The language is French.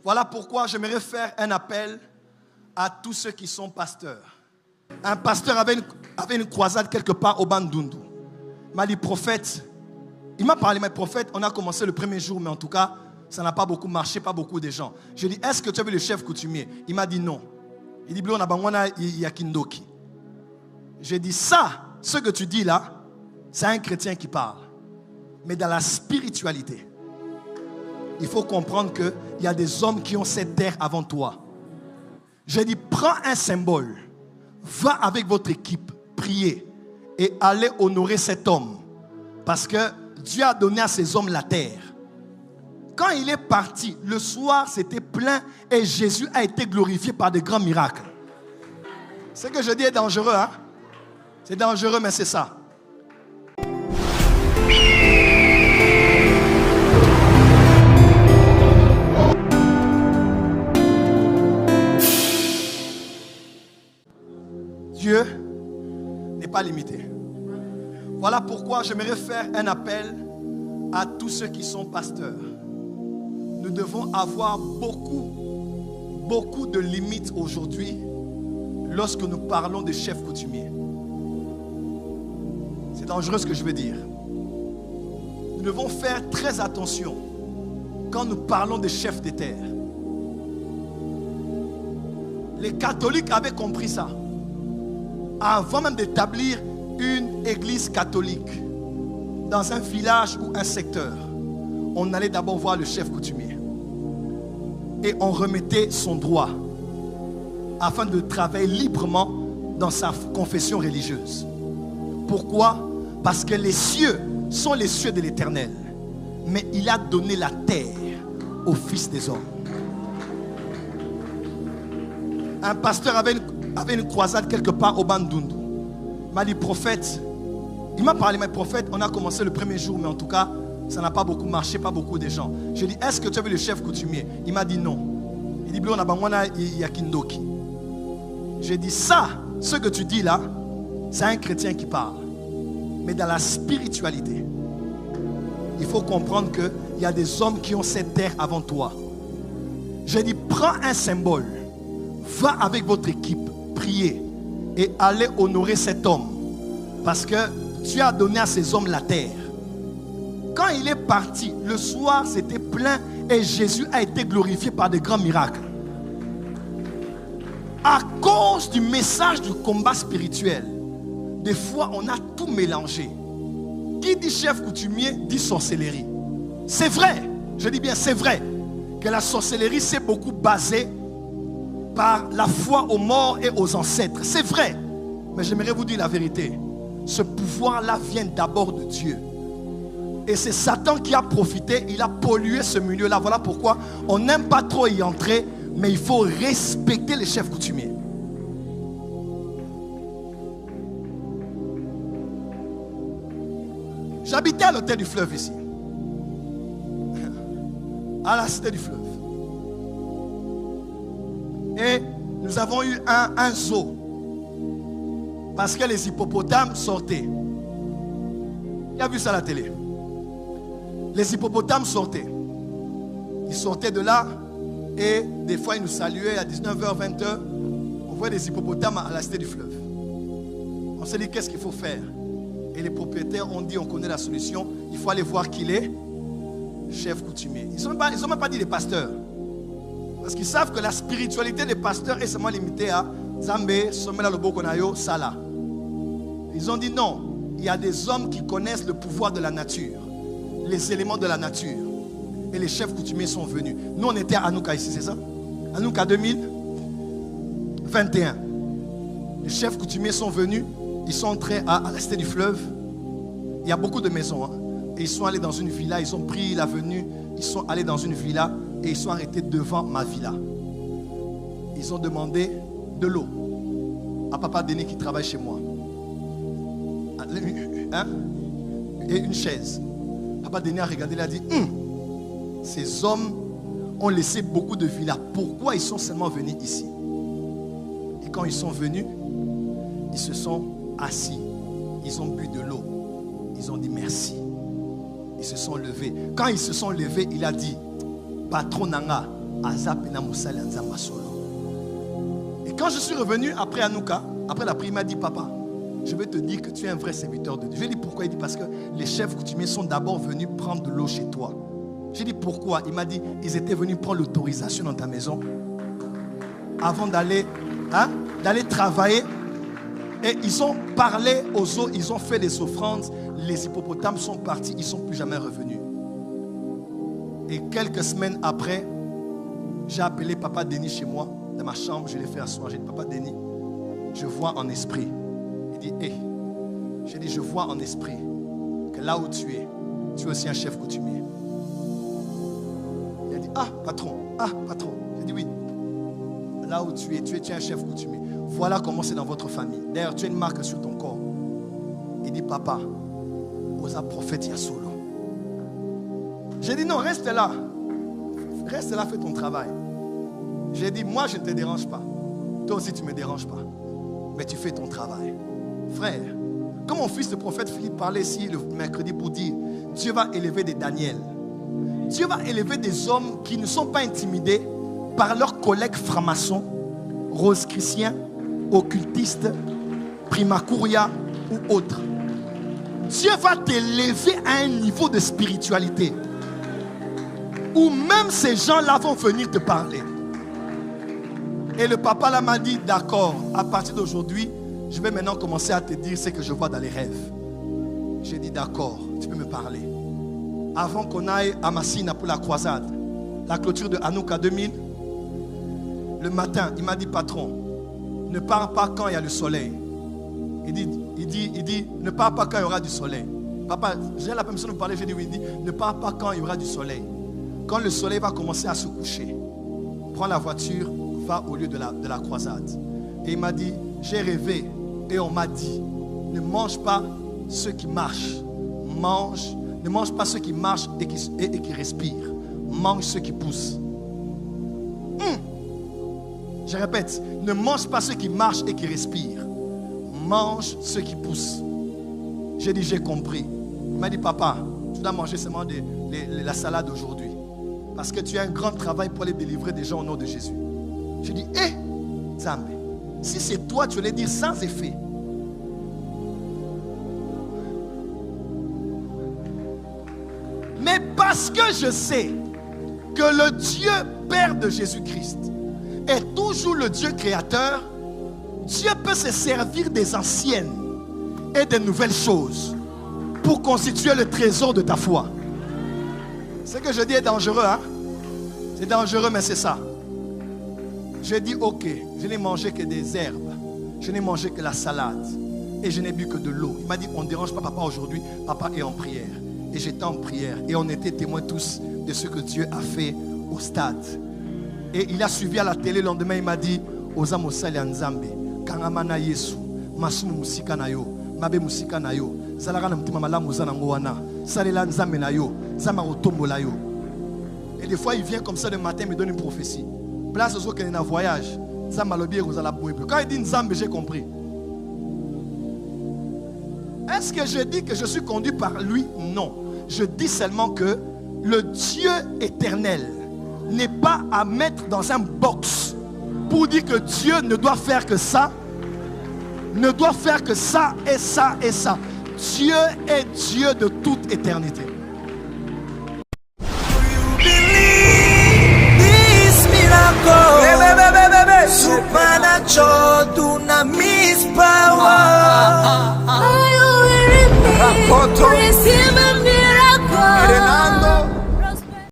Voilà pourquoi j'aimerais faire un appel à tous ceux qui sont pasteurs. Un pasteur avait une croisade quelque part au Bandundu. Il m'a dit, prophète, il m'a parlé, mais prophète, on a commencé le premier jour, mais en tout cas, ça n'a pas beaucoup marché, pas beaucoup de gens. Je lui ai dit, est-ce que tu as vu le chef coutumier? Il m'a dit non. Il dit, on a bangwana yakindoki. J'ai dit, ça, ce que tu dis là, c'est un chrétien qui parle. Mais dans la spiritualité, il faut comprendre qu'il y a des hommes qui ont cette terre avant toi. J'ai dit, prends un symbole, va avec votre équipe, priez et allez honorer cet homme. Parce que Dieu a donné à ces hommes la terre. Quand il est parti, le soir c'était plein et Jésus a été glorifié par de grands miracles. Ce que je dis est dangereux, hein? C'est dangereux, mais c'est ça. Dieu n'est pas limité. Voilà pourquoi j'aimerais faire un appel à tous ceux qui sont pasteurs. Nous devons avoir beaucoup de limites aujourd'hui lorsque nous parlons de chefs coutumiers. C'est dangereux ce que je veux dire. Nous devons faire très attention quand nous parlons de chefs de terre. Les catholiques avaient compris ça. Avant même d'établir une église catholique dans un village ou un secteur, on allait d'abord voir le chef coutumier et on remettait son droit afin de travailler librement dans sa confession religieuse. Pourquoi? Parce que les cieux sont les cieux de l'Éternel, mais il a donné la terre aux fils des hommes. Un pasteur avait une croisade quelque part au Bandundu. Il m'a dit, prophète, il m'a parlé, mais prophète, on a commencé le premier jour, mais en tout cas, ça n'a pas beaucoup marché, pas beaucoup de gens. Je lui ai dit, est-ce que tu as vu le chef coutumier? Il m'a dit non. Il dit, on a bangwana yakindoki. J'ai dit, ça, ce que tu dis là, c'est un chrétien qui parle. Mais dans la spiritualité, il faut comprendre qu'il y a des hommes qui ont cette terre avant toi. J'ai dit, prends un symbole, va avec votre équipe, priez et allez honorer cet homme. Parce que Dieu a donné à ces hommes la terre. Quand il est parti, le soir c'était plein et Jésus a été glorifié par de grands miracles. À cause du message du combat spirituel, des fois on a tout mélangé. Qui dit chef coutumier dit sorcellerie. C'est vrai, je dis bien c'est vrai, que la sorcellerie s'est beaucoup basée par la foi aux morts et aux ancêtres. C'est vrai, mais j'aimerais vous dire la vérité. Ce pouvoir-là vient d'abord de Dieu. Et c'est Satan qui a profité, il a pollué ce milieu-là. Voilà pourquoi on n'aime pas trop y entrer, mais il faut respecter les chefs coutumiers. J'habitais à l'hôtel du fleuve ici, à la cité du fleuve. Et nous avons eu un zoo, parce que les hippopotames sortaient. Qui a vu ça à la télé? Les hippopotames sortaient. Ils sortaient de là et des fois ils nous saluaient à 19h, 20h. On voit des hippopotames à la cité du fleuve. On s'est dit qu'est-ce qu'il faut faire? Et les propriétaires ont dit on connaît la solution. Il faut aller voir qui il est. Chef coutumier. Ils n'ont même pas dit les pasteurs. Parce qu'ils savent que la spiritualité des pasteurs est seulement limitée à Zambé, Somela Lobokonayo, Sala. Ils ont dit non. Il y a des hommes qui connaissent le pouvoir de la nature, les éléments de la nature. Et les chefs coutumiers sont venus. Nous, on était à Anouka ici, c'est ça? Anouka 2021. Les chefs coutumiers sont venus. Ils sont entrés à la cité du fleuve. Il y a beaucoup de maisons. Hein. Et ils sont allés dans une villa. Ils ont pris l'avenue. Ils sont allés dans une villa. Et ils sont arrêtés devant ma villa. Ils ont demandé de l'eau à Papa Denis qui travaille chez moi. Hein? Et une chaise. Papa Denis a regardé, il a dit ces hommes ont laissé beaucoup de villas. Pourquoi ils sont seulement venus ici? Et quand ils sont venus, ils se sont assis. Ils ont bu de l'eau. Ils ont dit merci. Ils se sont levés. Quand ils se sont levés, il a dit patron nanga Et quand je suis revenu après Hanouka, après la prière, il m'a dit, papa, je vais te dire que tu es un vrai serviteur de Dieu. Je lui ai dit pourquoi? Il dit parce que les chefs coutumiers sont d'abord venus prendre de l'eau chez toi. J'ai dit pourquoi? Il m'a dit, ils étaient venus prendre l'autorisation dans ta maison avant d'aller travailler. Et ils ont parlé aux eaux, ils ont fait des offrandes. Les hippopotames sont partis, ils ne sont plus jamais revenus. Et quelques semaines après, j'ai appelé Papa Denis chez moi, dans ma chambre, je l'ai fait asseoir. J'ai dit, Papa Denis, je vois en esprit. Il dit, hé, j'ai dit, je vois en esprit que là où tu es aussi un chef coutumier. Il a dit, ah, patron. J'ai dit, oui. Là où tu es un chef coutumier. Voilà comment c'est dans votre famille. D'ailleurs, tu as une marque sur ton corps. Il dit, papa, osa prophète Yasolo. J'ai dit, non, reste là. Reste là, fais ton travail. J'ai dit, moi, je ne te dérange pas. Toi aussi, tu ne me déranges pas. Mais tu fais ton travail. Frère, comme mon fils le prophète Philippe parlait ici le mercredi pour dire, Dieu va élever des Daniel. Dieu va élever des hommes qui ne sont pas intimidés par leurs collègues francs-maçons, rose-chrétiens, occultistes, primacouria ou autres. Dieu va t'élever à un niveau de spiritualité où même ces gens-là vont venir te parler. Et le papa là m'a dit, d'accord, à partir d'aujourd'hui, je vais maintenant commencer à te dire ce que je vois dans les rêves. J'ai dit, d'accord, tu peux me parler. Avant qu'on aille à Massina pour la croisade, la clôture de Hanouka 2000, le matin, il m'a dit, patron, ne pars pas quand il y a le soleil. Il dit, ne pars pas quand il y aura du soleil. Papa, j'ai la permission de vous parler, j'ai dit oui, il dit, ne pars pas quand il y aura du soleil. Quand le soleil va commencer à se coucher, prends la voiture, va au lieu de la croisade. Et il m'a dit, j'ai rêvé et on m'a dit, ne mange pas ceux qui marchent. Ne mange pas ceux qui marchent et qui respirent. Mange ceux qui poussent. Je répète, ne mange pas ceux qui marchent et qui respirent. Mange ceux qui poussent. J'ai dit, j'ai compris. Il m'a dit, papa, tu dois manger seulement la salade aujourd'hui. Parce que tu as un grand travail pour aller délivrer des gens au nom de Jésus. J'ai dit, Zambé, si c'est toi, tu allais dire sans effet. Mais parce que je sais que le Dieu Père de Jésus-Christ est toujours le Dieu créateur, Dieu peut se servir des anciennes et des nouvelles choses pour constituer le trésor de ta foi. Ce que je dis est dangereux, hein? C'est dangereux, mais c'est ça. J'ai dit, ok, je n'ai mangé que des herbes, je n'ai mangé que la salade et je n'ai bu que de l'eau. Il m'a dit, on ne dérange pas papa aujourd'hui, papa est en prière. Et j'étais en prière et on était témoins tous de ce que Dieu a fait au stade. Et il a suivi à la télé le lendemain, il m'a dit, Oza Mosali Nzambe, Kangamana Yesu, Masumu Musika Nayo, Mabe Musika Nayo, Zalagana Mtima Malamu Zanangoana, Salela Nzambe Nayo, Zamarotombo Layo. Et des fois, il vient comme ça le matin, il me donne une prophétie. Place aux autres qui sont en voyage, Zamalobi et Rosala Bouébé. Quand il dit Nzambe, j'ai compris. Est-ce que je dis que je suis conduit par lui? Non. Je dis seulement que le Dieu éternel n'est pas à mettre dans un box pour dire que Dieu ne doit faire que ça, ne doit faire que ça et ça et ça. Dieu est Dieu de toute éternité. Supernatural dunamis power. Receive